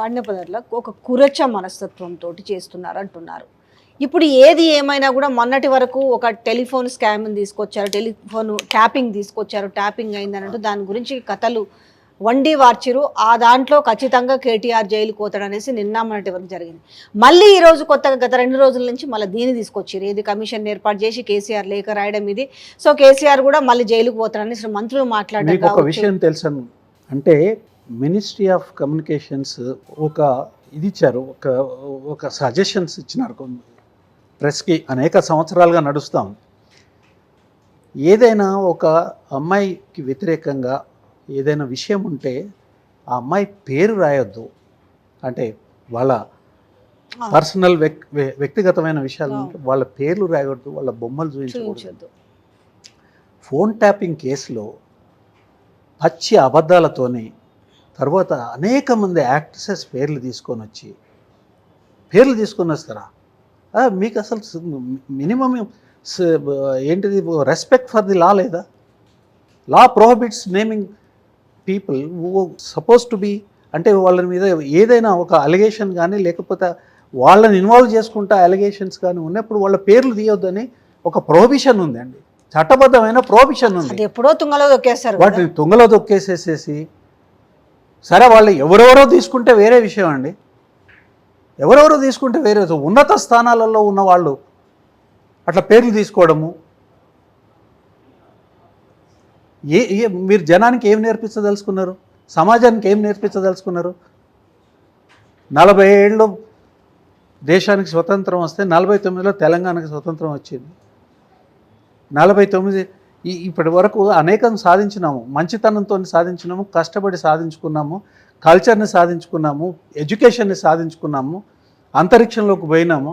వాడిన పదార్థాలు ఒక కురచ మనస్తత్వంతో చేస్తున్నారు అంటున్నారు. ఇప్పుడు ఏది ఏమైనా కూడా మొన్నటి వరకు ఒక టెలిఫోన్ స్కామ్ తీసుకొచ్చారు, టెలిఫోన్ ట్యాపింగ్ తీసుకొచ్చారు, ట్యాపింగ్ అయిందన్నట్టు దాని గురించి కథలు వండి వార్చిరు. ఆ దాంట్లో ఖచ్చితంగా కేటీఆర్ జైలుకు పోతాడు అనేసి నిన్న మొన్నటి వరకు జరిగింది. మళ్ళీ ఈ రోజు కొత్తగా గత 2 రోజుల నుంచి మళ్ళీ దీన్ని తీసుకొచ్చారు. ఏది కమిషన్ ఏర్పాటు చేసి కేసీఆర్ లేఖ రాయడం ఇది. సో కేసీఆర్ కూడా మళ్ళీ జైలుకు పోతాడని మంత్రులు మాట్లాడారు. ఒక విషయం తెలుసు అంటే మినిస్ట్రీ ఆఫ్ కమ్యూనికేషన్స్ ఒక ఇది ఇచ్చారు, ఒక సజెషన్స్ ఇచ్చినారు ప్రెస్కి. అనేక సంవత్సరాలుగా నడుస్తాం. ఏదైనా ఒక అమ్మాయికి వ్యతిరేకంగా ఏదైనా విషయం ఉంటే ఆ అమ్మాయి పేరు రాయొద్దు, అంటే వాళ్ళ పర్సనల్ వ్యక్తిగతమైన విషయాలు ఉంటే వాళ్ళ పేర్లు రాయొద్దు, వాళ్ళ బొమ్మలు చూపించకూడదు. ఫోన్ ట్యాపింగ్ కేసులో పచ్చి అబద్ధాలతోని తర్వాత అనేక మంది యాక్ట్రెసెస్ పేర్లు తీసుకొని వస్తారా? మీకు అసలు మినిమం ఏంటిది, రెస్పెక్ట్ ఫర్ ది లా లేదా? Law prohibits naming people who suppose to be, అంటే వాళ్ళ మీద ఏదైనా ఒక అలిగేషన్ కానీ లేకపోతే వాళ్ళని ఇన్వాల్వ్ చేసుకుంటా అలిగేషన్స్ కానీ ఉన్నప్పుడు వాళ్ళ పేర్లు తీయొద్దని ఒక ప్రొహిబిషన్ ఉందండి, చట్టబద్ధమైన ప్రొహిబిషన్ ఉంది. ఎప్పుడో తుంగలో దొక్కేస్తారు. వాటిని తుంగలో దొక్కేసేసేసి సరే వాళ్ళు ఎవరెవరో తీసుకుంటే వేరే విషయం అండి, ఎవరెవరో తీసుకుంటే వేరే, ఉన్నత స్థానాలలో ఉన్న వాళ్ళు అట్లా పేర్లు తీసుకోవడము. మీరు జనానికి ఏం నేర్పించదలుచుకున్నారు? సమాజానికి ఏం నేర్పించదలుచుకున్నారు? 40 ఏళ్ళు దేశానికి స్వతంత్రం వస్తే 49లో తెలంగాణకి స్వతంత్రం వచ్చింది. 49 ఇప్పటి వరకు అనేకం సాధించినాము, మంచితనంతో సాధించినాము, కష్టపడి సాధించుకున్నాము, కల్చర్ని సాధించుకున్నాము, ఎడ్యుకేషన్ని సాధించుకున్నాము, అంతరిక్షంలోకి పోయినాము.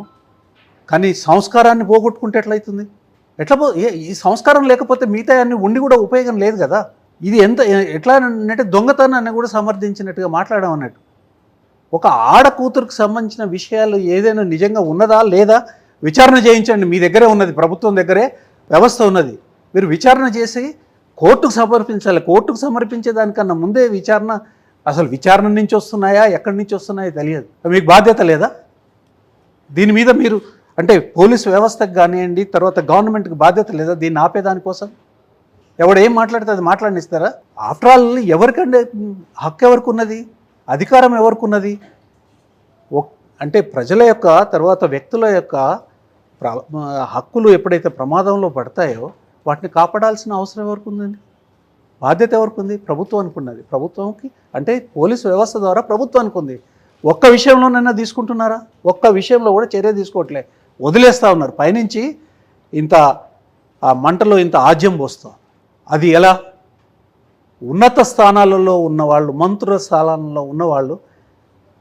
కానీ సంస్కారాన్ని పోగొట్టుకుంటే ఎట్లయితుంది? ఈ సంస్కారం లేకపోతే మిగతా అన్ని ఉండి కూడా ఉపయోగం లేదు కదా. ఇది ఎట్లా అంటే దొంగతనాన్ని కూడా సమర్థించినట్టుగా మాట్లాడడం అన్నట్టు. ఒక ఆడ కూతురుకు సంబంధించిన విషయాలు ఏదైనా నిజంగా ఉన్నదా లేదా విచారణ చేయించండి. మీ దగ్గరే ఉన్నది, ప్రభుత్వం దగ్గరే వ్యవస్థ ఉన్నది, మీరు విచారణ చేసి కోర్టుకు సమర్పించాలి. కోర్టుకు సమర్పించే దానికన్నా ముందే అసలు విచారణ నుంచి వస్తున్నాయా, ఎక్కడి నుంచి వస్తున్నాయో తెలియదు. మీకు బాధ్యత లేదా దీని మీద? మీరు అంటే పోలీసు వ్యవస్థకు కానివ్వండి, తర్వాత గవర్నమెంట్కి బాధ్యత లేదా దీన్ని ఆపేదానికోసం? ఎవడు ఏం మాట్లాడితే అది మాట్లాడినిస్తారా? ఆఫ్టర్ ఆల్ ఎవరికంటే హక్కు ఎవరికి ఉన్నది, అధికారం ఎవరికి ఉన్నది? అంటే ప్రజల యొక్క తర్వాత వ్యక్తుల యొక్క హక్కులు ఎప్పుడైతే ప్రమాదంలో పడతాయో వాటిని కాపాడాల్సిన అవసరం ఎవరికి ఉందండి? బాధ్యత ఎవరికి ఉంది? ప్రభుత్వానికి ఉన్నది. ప్రభుత్వంకి అంటే పోలీసు వ్యవస్థ ద్వారా ప్రభుత్వానికి ఉంది. ఒక్క విషయంలోనైనా తీసుకుంటున్నారా? ఒక్క విషయంలో కూడా చర్య తీసుకోవట్లే, వదిలేస్తూ ఉన్నారు. పైనుంచి ఇంత ఆ మంటలో ఇంత ఆజ్యం పోస్తాం. అది ఎలా? ఉన్నత స్థానాలలో ఉన్నవాళ్ళు, మంత్రుల స్థానాలలో ఉన్నవాళ్ళు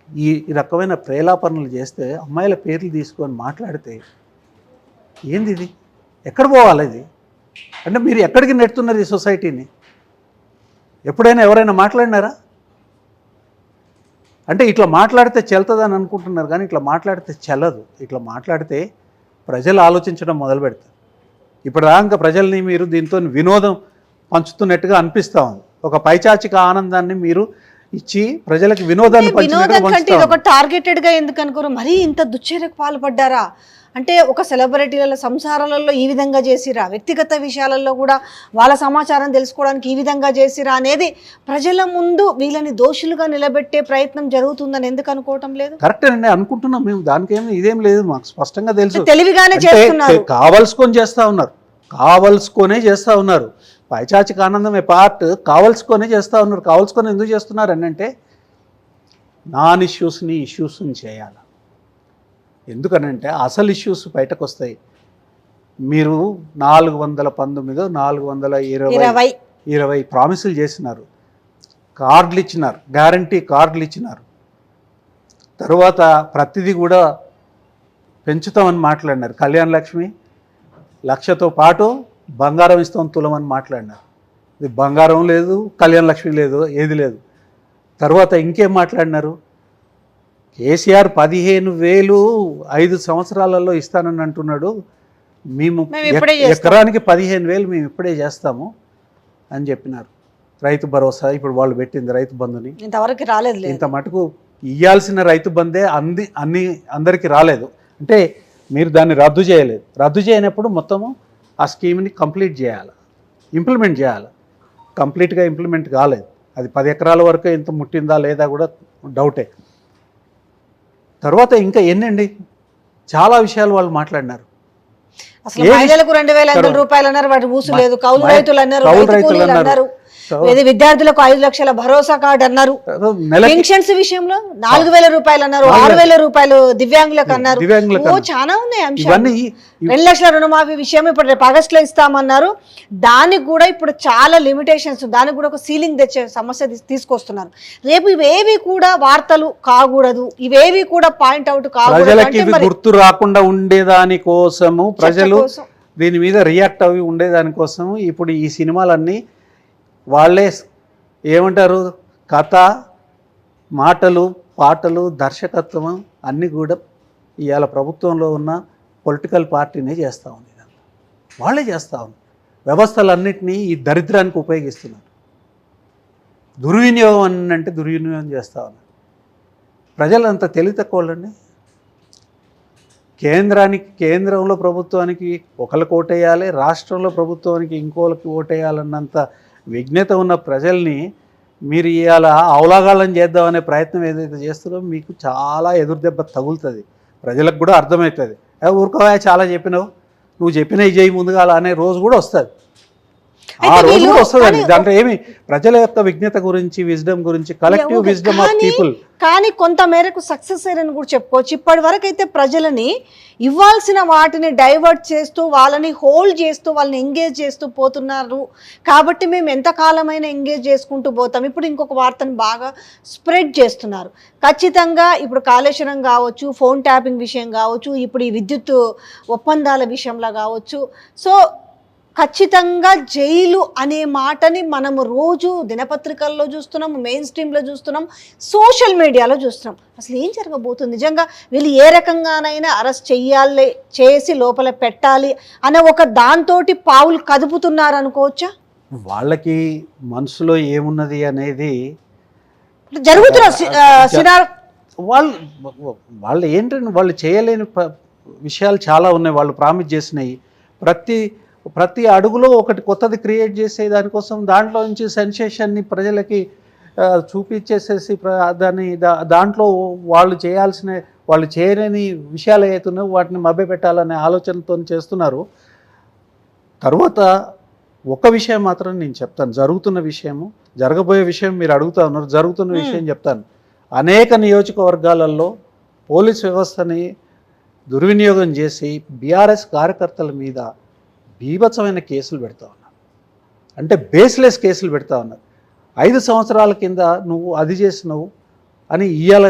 ఈ రకమైన ప్రేలాపనలు చేస్తే, అమ్మాయిల పేర్లు తీసుకొని మాట్లాడితే ఏంది ఇది? ఎక్కడ పోవాలి ఇది? అంటే మీరు ఎక్కడికి నెడుతున్నారు ఈ సొసైటీని? ఎప్పుడైనా ఎవరైనా మాట్లాడినారా? అంటే ఇట్లా మాట్లాడితే చెల్తుందని అనుకుంటున్నారు, కానీ ఇట్లా మాట్లాడితే చెల్లదు. ఇట్లా మాట్లాడితే ప్రజలు ఆలోచించడం మొదలు పెడతారు. ఇప్పుడు దాకా ప్రజల్ని మీరు దీంతో వినోదం పంచుతున్నట్టుగా అనిపిస్తూ ఉంది. ఒక పైచాచిక ఆనందాన్ని మీరు ఇచ్చి ప్రజలకు వినోదాన్ని ఒక టార్గెటెడ్గా ఎందుకు అనుకోరు? మరీ ఇంత దుశ్చర్యకు పాల్పడ్డారా? అంటే ఒక సెలబ్రిటీల సంసారాలలో ఈ విధంగా చేసిరా, వ్యక్తిగత విషయాలలో కూడా వాళ్ళ సమాచారం తెలుసుకోవడానికి ఈ విధంగా చేసిరా అనేది ప్రజల ముందు వీళ్ళని దోషులుగా నిలబెట్టే ప్రయత్నం జరుగుతుందని ఎందుకు అనుకోవటం లేదు? కరెక్ట్ అండి, అనుకుంటున్నాం మేము. దానికేమీ ఇదేం లేదు, మాకు స్పష్టంగా తెలుసు. తెలివిగానే చేస్తున్నారు, కావలసుకొని చేస్తూ ఉన్నారు, కావలసుకొనే చేస్తూ ఉన్నారు. పైచాచిక ఆనందం ఏ పార్ట్ కావలసుకొనే చేస్తూ ఉన్నారు. కావలసుకొని ఎందుకు చేస్తున్నారు అంటే నాన్ ఇష్యూస్ని చేయాలి. ఎందుకనంటే అసలు ఇష్యూస్ బయటకు వస్తాయి. మీరు 419 420 ప్రామిసులు చేసినారు, కార్డులు ఇచ్చినారు, గ్యారంటీ కార్డులు ఇచ్చినారు. తర్వాత ప్రతిదీ కూడా పెంచుతామని మాట్లాడినారు. కళ్యాణ లక్ష్మి 1,00,000తో పాటు బంగారం ఇస్తాం తులమని మాట్లాడినారు. ఇది బంగారం లేదు, కళ్యాణ లక్ష్మి లేదు, ఏది లేదు. తర్వాత ఇంకేం మాట్లాడినారు? కేసీఆర్ 15,000 5 సంవత్సరాలలో ఇస్తానని అంటున్నాడు. మేము ఎకరానికి 15,000 మేము ఇప్పుడే చేస్తాము అని చెప్పినారు. రైతు భరోసా ఇప్పుడు వాళ్ళు పెట్టింది రైతు బంధుని ఇంతవరకు రాలేదు, ఇంత మటుకు ఇవ్వాల్సిన రైతు బందే అందరికీ రాలేదు. అంటే మీరు దాన్ని రద్దు చేయలేదు. రద్దు చేయనప్పుడు మొత్తము ఆ స్కీమ్ని కంప్లీట్ చేయాలి, ఇంప్లిమెంట్ చేయాలి. కంప్లీట్గా ఇంప్లిమెంట్ కాలేదు. అది 10 ఎకరాల వరకు ఎంత ముట్టిందా లేదా కూడా డౌటే. తర్వాత ఇంకా ఎన్నండి చాలా విషయాలు వాళ్ళు మాట్లాడినారు. అసలు మహిళలకు 2,500 రూపాయలు అన్నారు, వాటి ఊసు లేదు. కౌలు రైతులు అన్నారు, అన్నారు, విద్యార్థులకు 5 లక్షల భరోసా కార్డు అన్నారు, పెన్షన్స్ విషయంలో 4,000 రూపాయలు అన్నారు, 6,000 రూపాయలు దివ్యాంగులకు అన్నారు. చాలా ఉన్నాయి అంశాలు. 2 లక్షల రుణమాఫీ విషయం ఇప్పుడు రేపు ఆగస్టులో ఇస్తామన్నారు. దానికి కూడా ఇప్పుడు చాలా లిమిటేషన్స్, దానికి కూడా ఒక సీలింగ్ తెచ్చే సమస్య తీసుకొస్తున్నారు. రేపు ఇవేవి కూడా వార్తలు కాకూడదు, ఇవేవి కూడా పాయింట్ అవుట్ కాకూడదు. గుర్తు రాకుండా ఉండేదాని కోసము ప్రజలు దీని మీద రియాక్ట్ అవి ఉండేదానికోసము ఇప్పుడు ఈ సినిమాలన్నీ వాళ్ళే ఏమంటారు, కథ, మాటలు, పాటలు, దర్శకత్వం అన్నీ కూడా ఇవాళ ప్రభుత్వంలో ఉన్న పొలిటికల్ పార్టీనే చేస్తూ ఉంది. వాళ్ళే చేస్తూ ఉంది. వ్యవస్థలన్నింటినీ ఈ దరిద్రానికి ఉపయోగిస్తున్నారు. దుర్వినియోగం అని అంటే దుర్వినియోగం చేస్తూ ఉన్నారు. ప్రజలంతా తెలివి తక్కువలండి. కేంద్రంలో ప్రభుత్వానికి ఒకరికి ఓటేయాలి, రాష్ట్రంలో ప్రభుత్వానికి ఇంకోళ్ళకి ఓటేయాలన్నంత విజ్ఞత ఉన్న ప్రజల్ని మీరు ఇవాళ అవలాగాలని చేద్దామనే ప్రయత్నం ఏదైతే చేస్తారో మీకు చాలా ఎదురుదెబ్బ తగులుతుంది. ప్రజలకు కూడా అర్థమవుతుంది. ఊరుకోవా చాలా చెప్పినావు, నువ్వు చెప్పినవి చేయి ముందుగా అనే రోజు కూడా వస్తుంది. ఆ రోజు కూడా వస్తుందండి. దాంట్లో ఏమి ప్రజల యొక్క విజ్ఞత గురించి, విజ్డమ్ గురించి, కలెక్టివ్ విజ్డమ్ ఆఫ్ పీపుల్. కానీ కొంత మేరకు సక్సెస్ అయ్యారని కూడా చెప్పుకోవచ్చు. ఇప్పటి వరకు అయితే ప్రజలని ఇవ్వాల్సిన వాటిని డైవర్ట్ చేస్తూ, వాళ్ళని హోల్డ్ చేస్తూ, వాళ్ళని ఎంగేజ్ చేస్తూ పోతున్నారు. కాబట్టి మేము ఎంతకాలమైనా ఎంగేజ్ చేసుకుంటూ పోతాం. ఇప్పుడు ఇంకొక వార్తను బాగా స్ప్రెడ్ చేస్తున్నారు. ఖచ్చితంగా ఇప్పుడు కాళేశ్వరం కావచ్చు, ఫోన్ ట్యాపింగ్ విషయం కావచ్చు, ఇప్పుడు ఈ విద్యుత్ ఒప్పందాల విషయంలో కావచ్చు. సో ఖచ్చితంగా జైలు అనే మాటని మనము రోజు దినపత్రికల్లో చూస్తున్నాం, మెయిన్ స్ట్రీమ్లో చూస్తున్నాం, సోషల్ మీడియాలో చూస్తున్నాం. అసలు ఏం జరగబోతుంది? నిజంగా వీళ్ళు ఏ రకంగానైనా అరెస్ట్ చెయ్యాలి, చేసి లోపల పెట్టాలి అనే ఒక దాంతోటి పావులు కదుపుతున్నారు అనుకోవచ్చా? వాళ్ళకి మనసులో ఏమున్నది అనేది జరుగుతున్న వాళ్ళు ఏంటంటే వాళ్ళు చేయలేని విషయాలు చాలా ఉన్నాయి. వాళ్ళు ప్రామిస్ చేసినాయి. ప్రతి అడుగులో ఒకటి కొత్తది క్రియేట్ చేసే దానికోసం దాంట్లో నుంచి సెన్సేషన్ని ప్రజలకి చూపించేసేసి దాంట్లో వాళ్ళు చేయలేని విషయాలు అవుతున్నాయో వాటిని మభ్యపెట్టాలనే ఆలోచనతో చేస్తున్నారు. తర్వాత ఒక విషయం మాత్రం నేను చెప్తాను, జరగబోయే విషయం మీరు అడుగుతా ఉన్నారు, జరుగుతున్న విషయం చెప్తాను. అనేక నియోజకవర్గాలలో పోలీస్ వ్యవస్థని దుర్వినియోగం చేసి బీఆర్ఎస్ కార్యకర్తల మీద బీభత్సమైన కేసులు పెడతా ఉన్నారు. అంటే బేస్లెస్ కేసులు పెడతా ఉన్నారు. 5 సంవత్సరాల కింద నువ్వు అది చేసినావు అని ఇవాళ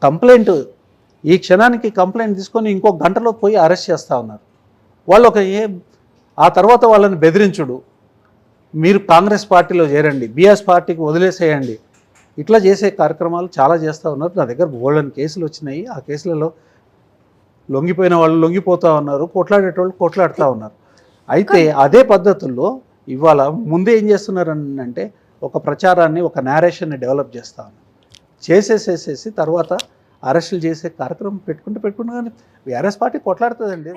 కంప్లైంట్, ఈ క్షణానికి కంప్లైంట్ తీసుకొని ఇంకో గంటలో పోయి అరెస్ట్ చేస్తూ ఉన్నారు. వాళ్ళు ఆ తర్వాత వాళ్ళని బెదిరించుడు, మీరు కాంగ్రెస్ పార్టీలో చేరండి, బీఆర్ఎస్ పార్టీకి వదిలేసేయండి, ఇట్లా చేసే కార్యక్రమాలు చాలా చేస్తూ ఉన్నారు. నా దగ్గర బోల్డని కేసులు వచ్చినాయి. ఆ కేసులలో లొంగిపోయిన వాళ్ళు లొంగిపోతూ ఉన్నారు, కొట్లాడేటోళ్ళు కొట్లాడుతూ ఉన్నారు. అయితే అదే పద్ధతుల్లో ఇవాళ ముందే ఏం చేస్తున్నారు అంటే ఒక ప్రచారాన్ని, ఒక నేరేషన్ని డెవలప్ చేస్తా ఉన్నారు. చేసేసేసి తర్వాత అరెస్టులు చేసే కార్యక్రమం పెట్టుకుంటూ కానీ బీఆర్ఎస్ పార్టీ కొట్లాడుతుందండి.